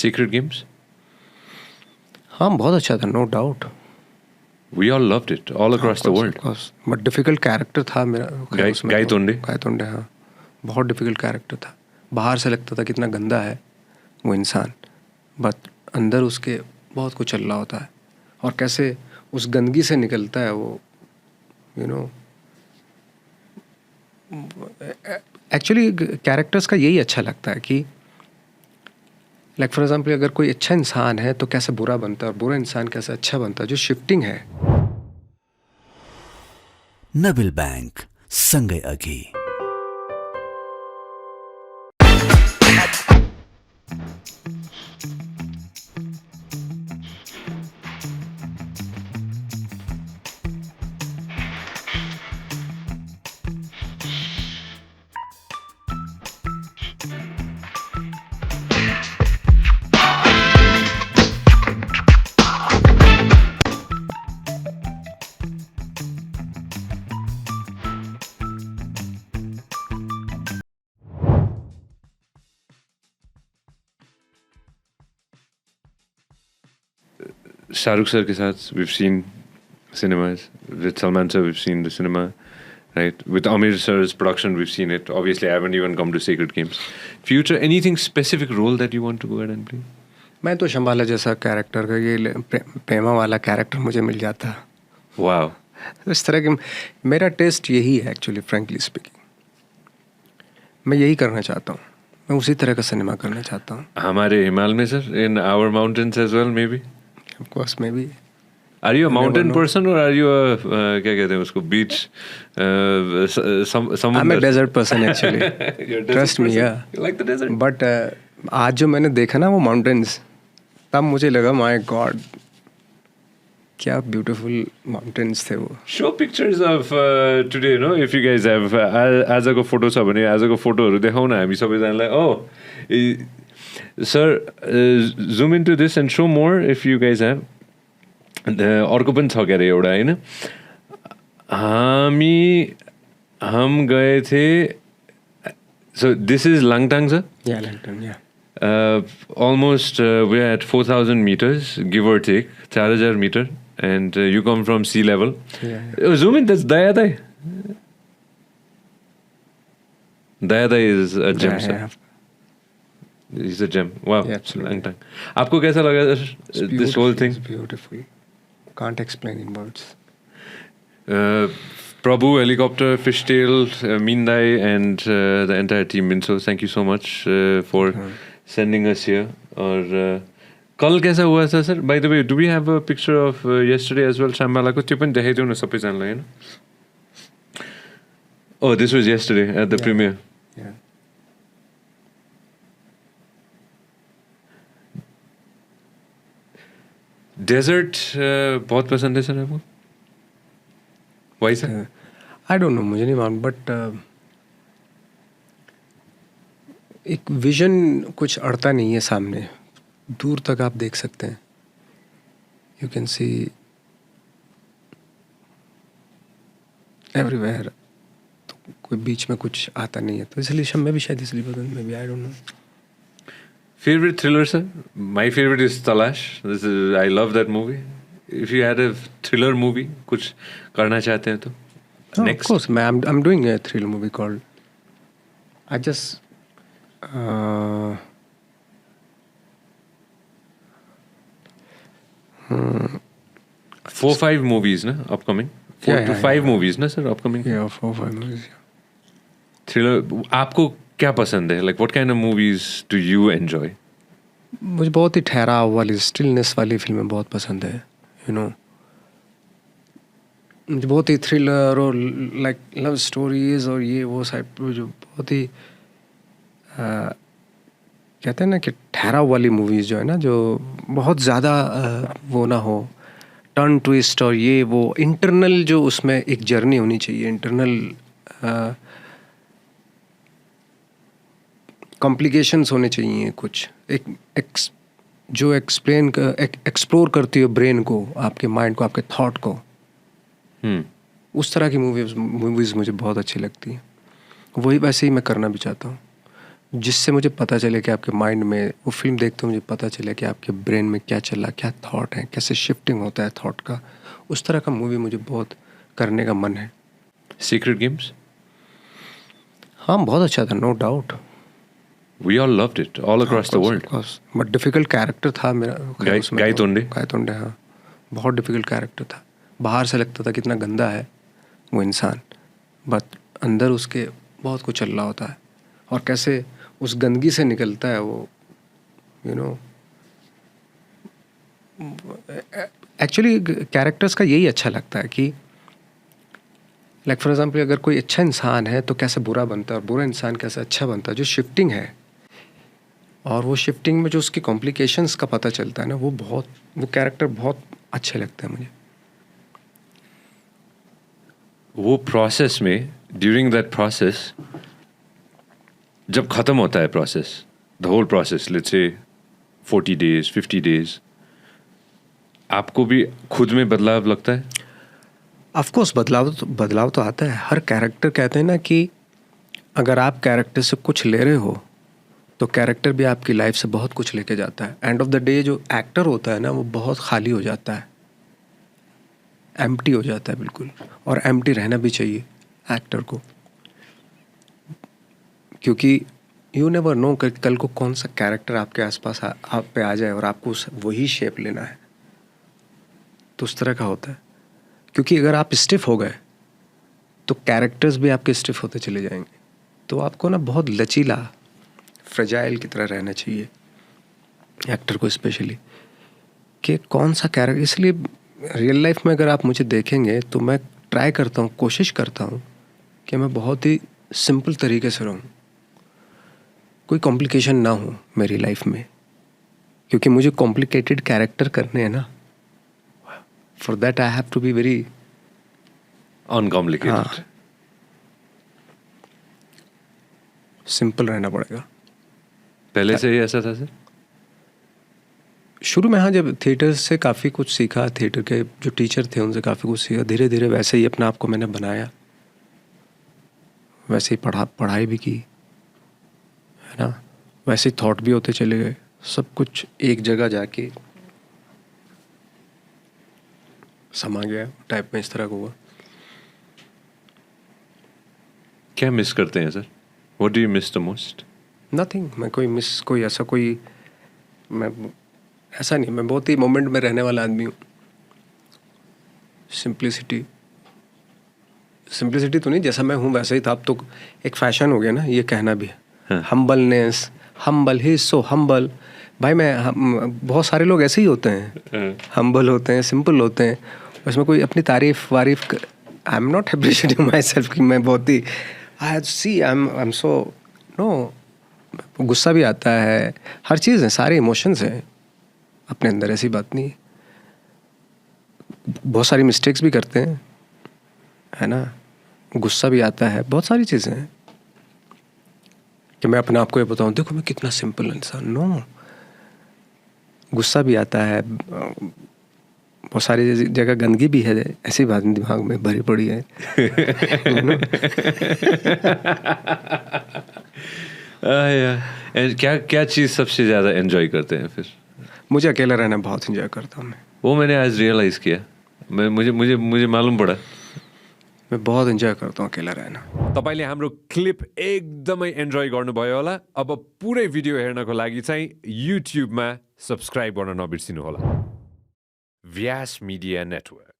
Secret Games? हाँ बहुत अच्छा था, no doubt. We all loved it, all across the world. But difficult character था मेरा गायतोंडे. गायतोंडे, हाँ बहुत डिफिकल्ट कैरेक्टर था. बाहर से लगता था कितना गंदा है वो इंसान, बट अंदर उसके बहुत कुछ चल रहा होता है, और कैसे उस गंदगी से निकलता है वो, यू नो. एक्चुअली कैरेक्टर्स का यही अच्छा लगता है कि लाइक फॉर एग्जाम्पल अगर कोई अच्छा इंसान है तो कैसे बुरा बनता है, और बुरा इंसान कैसे अच्छा बनता है, जो शिफ्टिंग है. नबिल बैंक संगय अघी. Shahrukh sir के साथ we've seen cinemas. With Salman sir we've seen the cinema, right? With Amir sir's production we've seen it. Obviously I haven't even come to Sacred Games. Future, anything specific role that you want to go ahead and play? मैं तो शंबाला जैसा character का, ये प्रेमा वाला character मुझे मिल जाता. Wow. इस तरह के मेरा टेस्ट यही है एक्चुअली, फ्रेंकली स्पीकिंग. मैं यही करना चाहता हूँ, मैं उसी तरह का सिनेमा करना चाहता हूँ. हमारे हिमालय में sir, in our mountains as well maybe? Of course, maybe. Are you a mountain person or are you a क्या कहते हैं उसको, beach? I'm a desert person actually. Trust me, yeah. You like the desert? But आज जो मैंने देखा ना वो mountains, तब मुझे लगा my God, क्या beautiful mountains थे वो. Show pictures of today, no? If you guys have आजको फोटो छ भने आजको फोटोहरू देखाउँ न हामी सबैजनालाई. Oh, sir, zoom into this and show more if you guys have. अर्को पनि छ क्यारे एउटा, होइन? हम गए थे. So this is Langtang, sir? Yeah, Langtang, yeah. Almost we're at 4,000 meters, give or take, 4,000 meter, and you come from sea level. Yeah. Zoom in, that's Dayadai. Dayadai is a gem, sir. Yeah. He's a gem. Wow. Yeah, absolutely. Langtang. आपको कैसा लगा this whole thing? It's beautiful. Can't explain in words. Prabhu, Helicopter, Fishtail, Mindai, and the entire team. Minso, thank you so much for sending us here. और कल कैसा हुआ था sir? By the way, do we have a picture of yesterday as well? Shambhala को त्यो पनि देखाइदिउ न सबैजनालाई, हैन? Oh, this was yesterday at the premiere. Yeah. Desert बहुत पसंद है सर आपको? Why sir? I don't know, मुझे नहीं मालूम, बट एक विजन कुछ अड़ता नहीं है सामने, दूर तक आप देख सकते हैं. You can see everywhere. तो कोई बीच में कुछ आता नहीं है, तो इसलिए मैं भी शायद इसलिए पसंद, may be, I don't know. Favorite thriller, sir? My favorite is Talash. I love that movie. If you had a thriller movie, कुछ करना चाहते हैं तो? Next. Of course, I'm doing a thriller movie called. I just. 4-5 movies, na upcoming. 4 to 5 movies, na sir, upcoming. Yeah, 4-5 movies. Thriller. आपको क्या पसंद है? Like what kind of movies do you enjoy? मुझे बहुत ही ठहराव वाली, स्टिलनेस वाली फिल्में बहुत पसंद है, यू नो. मुझे बहुत ही थ्रिलर और लाइक लव स्टोरीज और ये वो साइड जो बहुत ही कहते हैं ना कि ठहराव वाली मूवीज़ जो है ना, जो बहुत ज़्यादा वो ना हो, टर्न ट्विस्ट और ये वो, इंटरनल जो उसमें एक जर्नी होनी चाहिए, इंटरनल कॉम्प्लिकेशंस होने चाहिए कुछ, एक जो एक्सप्लोर करती है ब्रेन को, आपके माइंड को, आपके थॉट को. उस तरह की मूवीज़ मुझे बहुत अच्छी लगती हैं. वही वैसे ही मैं करना भी चाहता हूँ. जिससे मुझे पता चले कि आपके माइंड में, वो फिल्म देखते मुझे पता चले कि आपके ब्रेन में क्या चल रहा, क्या थॉट है, कैसे शिफ्टिंग होता है थॉट का, उस तरह का मूवी मुझे बहुत करने का मन है। Secret games? हाँ, बहुत अच्छा था, no doubt. We all loved it all across the world. But difficult character था मेरा गायतोंडे? गायतोंडे, हाँ, बहुत डिफिकल्ट कैरेक्टर था। बाहर से लगता था कितना गंदा है वो इंसान, बट अंदर उसके बहुत कुछ चल रहा होता है, और कैसे उस गंदगी से निकलता है वो, यू नो। एक्चुअली कैरेक्टर्स का यही अच्छा लगता है कि लाइक फॉर एग्जाम्पल, अगर कोई अच्छा इंसान है तो कैसे बुरा बनता है, और बुरा इंसान कैसे अच्छा बनता है, जो शिफ्टिंग है, और वो शिफ्टिंग में जो उसकी कॉम्प्लिकेशंस का पता चलता है ना, वो कैरेक्टर बहुत अच्छे लगते हैं मुझे। वो प्रोसेस में, ड्यूरिंग दैट प्रोसेस, जब ख़त्म होता है process, the whole process, let's say 40 days 50 days, आपको भी खुद में बदलाव लगता है? ऑफ कोर्स बदलाव तो आता है। हर कैरेक्टर, कहते हैं ना कि अगर आप कैरेक्टर से कुछ ले रहे हो तो कैरेक्टर भी आपकी लाइफ से बहुत कुछ लेके जाता है। एंड ऑफ द डे जो एक्टर होता है ना, वो बहुत खाली हो जाता है, एम्प्टी हो जाता है बिल्कुल, और एम्प्टी रहना भी चाहिए एक्टर को, क्योंकि यू नेवर नो कि कल को कौन सा कैरेक्टर आपके आसपास आप पे आ जाए और आपको वही शेप लेना है। तो उस तरह का होता है, क्योंकि अगर आप स्टिफ हो गए तो कैरेक्टर्स भी आपके स्टिफ होते चले जाएंगे। तो आपको ना बहुत लचीला, फ्रेजाइल की तरह रहना चाहिए एक्टर को, स्पेशली कि कौन सा कैरेक्टर। इसलिए रियल लाइफ में अगर आप मुझे देखेंगे तो मैं ट्राई करता हूँ, कोशिश करता हूँ कि मैं बहुत ही सिंपल तरीके से रहूँ, कोई कॉम्प्लिकेशन ना हो मेरी लाइफ में, क्योंकि मुझे कॉम्प्लिकेटेड कैरेक्टर करने हैं ना। For that I have to be very uncomplicated, simple रहना पड़ेगा। पहले से ही ऐसा था सर? शुरू में हाँ, जब थिएटर से काफ़ी कुछ सीखा, थिएटर के जो टीचर थे उनसे काफ़ी कुछ सीखा, धीरे धीरे वैसे ही अपने आप को मैंने बनाया, वैसे ही पढ़ाई भी की, है ना, वैसे ही थॉट भी होते चले गए, सब कुछ एक जगह जाके समा गया टाइप में, इस तरह का हुआ। क्या मिस करते हैं sir? What do you miss the most? Nothing. मैं ऐसा नहीं, मैं बहुत ही मोमेंट में रहने वाला आदमी हूँ। सिंप्लिसिटी तो नहीं, जैसा मैं हूँ वैसे ही था। अब तो एक फैशन हो गया ना ये कहना भी, हम्बलनेस, हम्बल, ही सो हम्बल। भाई बहुत सारे लोग ऐसे ही होते हैं, हम्बल होते हैं, सिंपल होते हैं, उसमें कोई अपनी तारीफ I am not appreciating my self कि मैं बहुत ही आई एम सो नो। गुस्सा भी आता है, हर चीज़ है, सारे इमोशंस हैं अपने अंदर, ऐसी बात नहीं है। बहुत सारी मिस्टेक्स भी करते हैं, है ना, गुस्सा भी आता है, बहुत सारी चीज़ें हैं कि मैं अपने आप को ये बताऊं देखो मैं कितना सिंपल इंसान। नो, गुस्सा भी आता है, बहुत सारी जगह गंदगी भी है, ऐसी बात नहीं दिमाग में भरी पड़ी है। क्या चीज़ सबसे ज़्यादा एंजॉय करते हैं फिर? मुझे अकेला रहना बहुत एंजॉय करता हूँ मैं। वो मैंने आज रियलाइज़ किया, मुझे मालूम पड़ा, मैं बहुत एन्जॉय करता हूँ अकेला रहना। तपाईले हाम्रो क्लिप एकदमै एन्जोय गर्नुभयो होला। अब पुरै भिडियो हेर्नको लागि चाहिँ युट्युबमा सब्स्क्राइब गर्न नबिर्सिनु होला। व्यास मिडिया नेटवर्क।